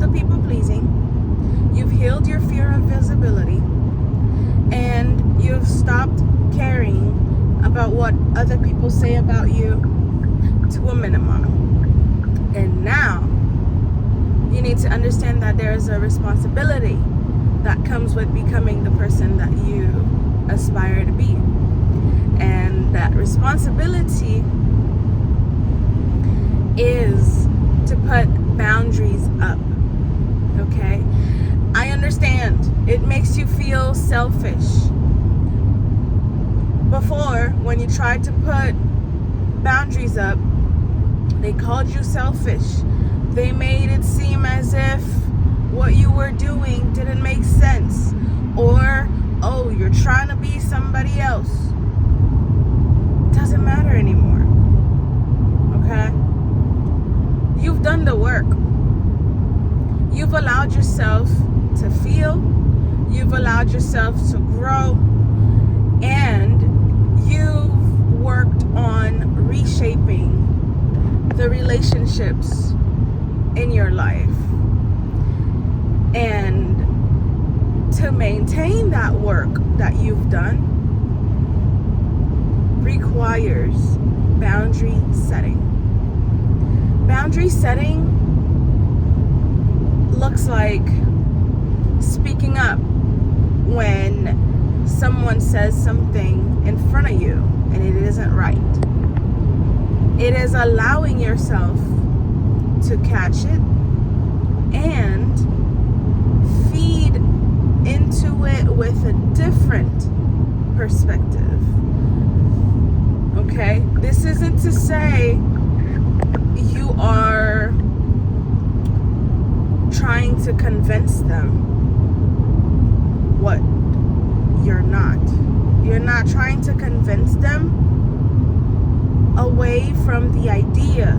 the people pleasing. You've healed your fear of visibility. And you've stopped caring about what other people say about you to a minimum. And now you need to understand that there is a responsibility that comes with becoming the person that you aspire to be. And that responsibility is to put boundaries up. Okay? I understand it makes you feel selfish. Before, when you tried to put boundaries up, they called you selfish. They made it seem as if what you were doing didn't make sense. Or, oh, you're trying to be somebody else. Doesn't matter anymore. Okay? You've done the work. You've allowed yourself to feel. You've allowed yourself to grow. And you've worked on reshaping the relationships in your life. And to maintain that work that you've done requires boundary setting. Boundary setting looks like speaking up when someone says something in front of you and it isn't right. It is allowing yourself to catch it and feed into it with a different perspective. Okay? This isn't to say you are trying to convince them what you're not. You're not trying to convince them away from the idea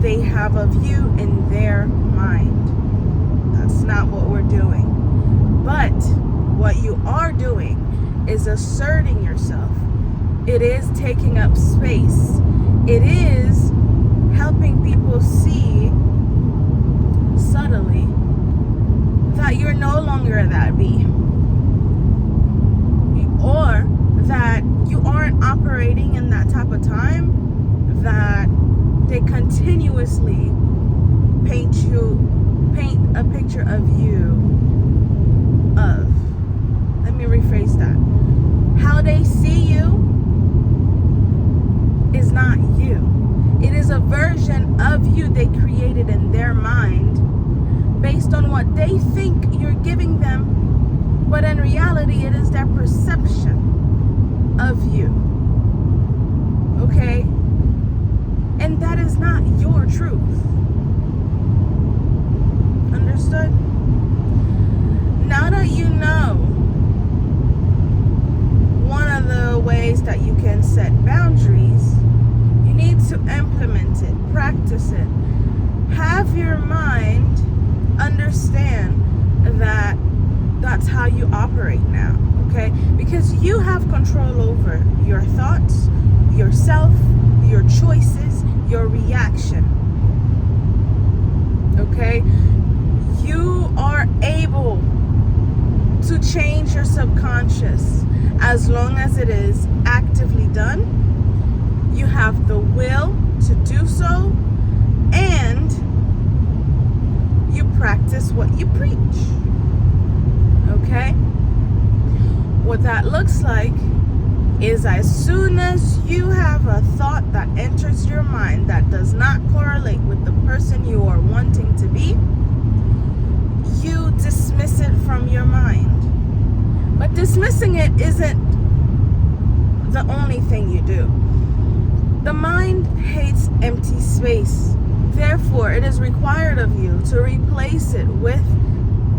they have of you in their mind. That's not what we're doing. But what you are doing is asserting yourself. It is taking up space. It is helping people see subtly that you're no longer that bee. Or that you aren't operating in that type of time that they continuously paint a picture of you of. Let me rephrase that. How they see you is not you. It is a version of you they created in their mind based on what they think you're giving them. But in reality, it is their perception of you. Okay? And that is not your truth. Understood? Now that you know one of the ways that you can set boundaries, you need to implement it, practice it. Have your mind understand that that's how you operate now, okay? Because you have control over your thoughts, yourself, your choices, your reaction, okay? You are able to change your subconscious as long as it is actively done. You have the will to do so, and you practice what you preach. Okay? What that looks like is as soon as you have a thought that enters your mind that does not correlate with the person you are wanting to be, you dismiss it from your mind. But dismissing it isn't the only thing you do. The mind hates empty space. Therefore, it is required of you to replace it with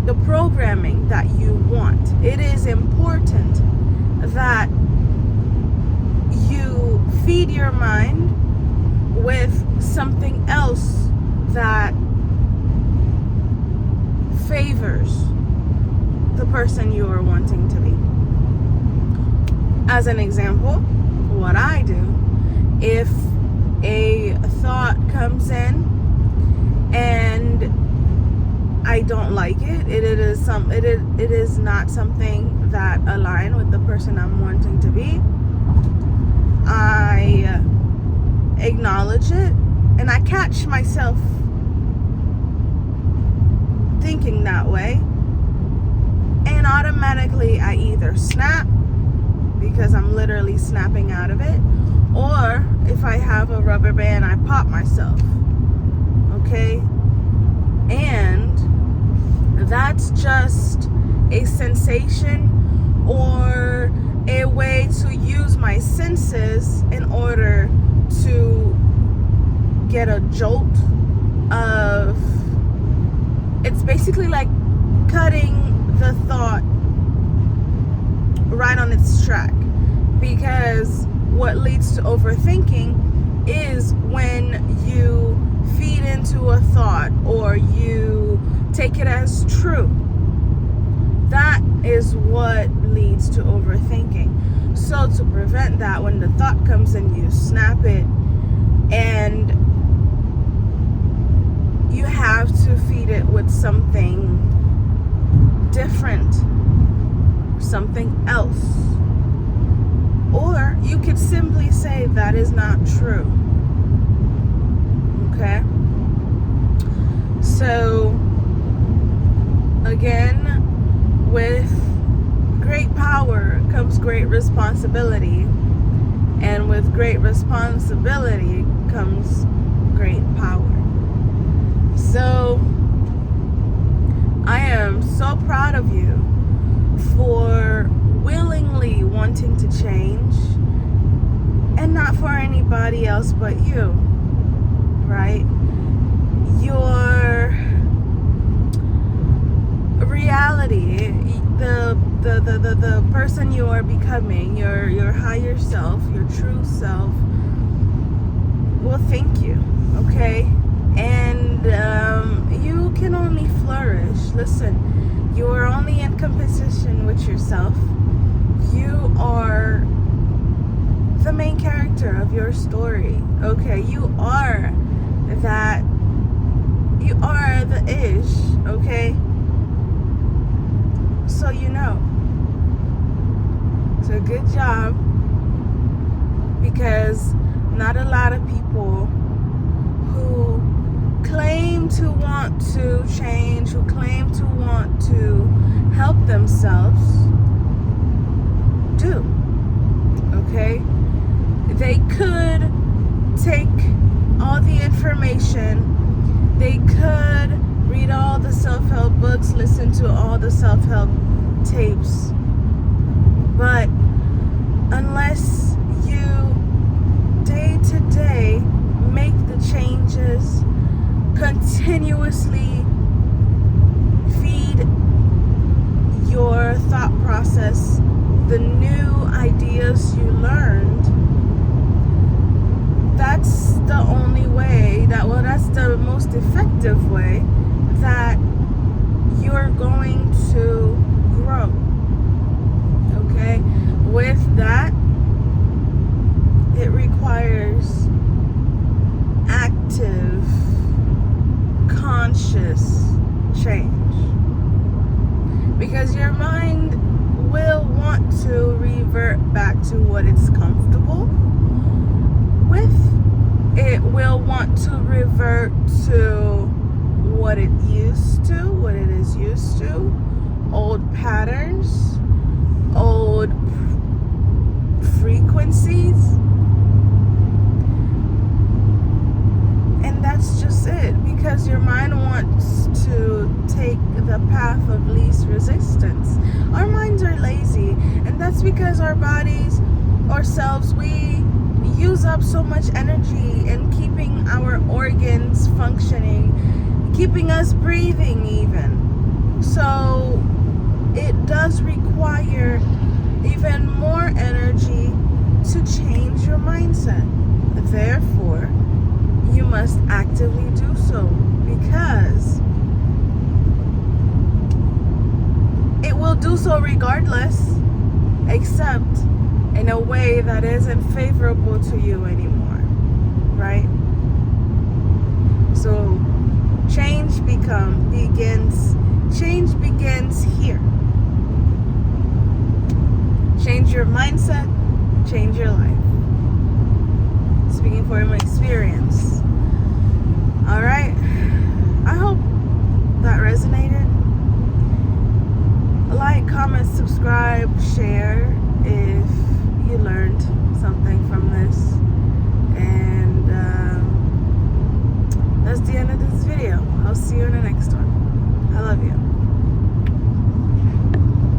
the programming that you want. It is important that you feed your mind with something else that favors the person you are wanting to be. As an example, what I do, if a thought comes in and I don't like it. It is not something that align with the person I'm wanting to be. I acknowledge it, and I catch myself thinking that way, and automatically I either snap, because I'm literally snapping out of it, or if I have a rubber band, I pop myself. Okay? And that's just a sensation or a way to use my senses in order to get a jolt of, it's basically like cutting the thought right on its track. Because what leads to overthinking is when you feed into a thought or you take it as true. That is what leads to overthinking. So to prevent that, when the thought comes in, you snap it, and you have to feed it with something different, something else. Or you could simply say that is not true. Okay? So, again, with great power comes great responsibility. And with great responsibility comes great power. So, I am so proud of you for willingly wanting to change, and not for anybody else but you, right? Your reality, the person you are becoming, your higher self, your true self, will thank you, okay? And you can only flourish. Listen, you are only in competition with yourself. You are the main character of your story, okay? You are that. You are the ish, okay? So you know. So good job. Because not a lot of people who claim to want to change, who claim to want to help themselves, do. Okay? They could take all the information, they could read all the self-help books, listen to all the self-help tapes, but unless you day to day make the changes, continuously feed your thought process the new ideas you learned, that's the only way that's the most effective way that you're going to grow. Okay? With that, it requires active, conscious change. Because your mind will want to revert back to what it's comfortable with. It will want to revert to what it used to, what it is used to, old patterns, old frequencies. And that's just it, because your mind wants to take the path of least resistance. Our minds are lazy, and that's because our bodies, ourselves, we use up so much energy in keeping our organs functioning, keeping us breathing even. So it does require even more energy to change your mindset. Therefore, you must actively do so, because it will do so regardless, except in a way that isn't favorable to you anymore, right? So change becomes change begins here. Change your mindset, change your life. Speaking from experience. All right. I hope that resonated. Like, comment, subscribe, share if you learned something from this. And that's the end of this video. I'll see you in the next one.